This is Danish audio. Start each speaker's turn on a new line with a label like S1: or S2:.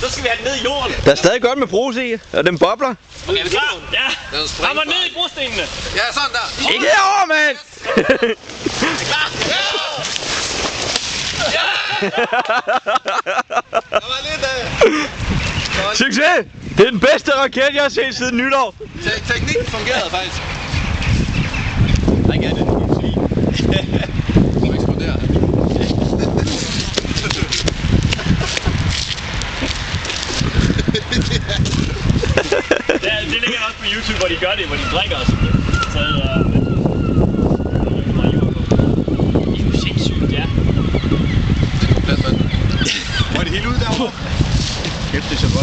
S1: Så skal vi have den ned i jorden.
S2: Der er stadig godt med brus i, og den bobler.
S1: Okay, er vi klar? Ja. Rammer ned i brostenene.
S3: Ja, sådan der.
S2: Ikke herovre, mand!
S1: Er I klar? Ja!
S3: Der var lidt
S2: Succes! Det er den bedste raket, jeg har set siden nytår.
S3: teknikken fungerede faktisk.
S1: Nej, ikke er det.
S3: Nu eksploderer han.
S1: Det ligger også på YouTube, hvor de gør det, hvor de drikker os. Så det er jo sindssygt, ja.
S3: Var det helt ud derovre?
S2: Kæft, det er så godt.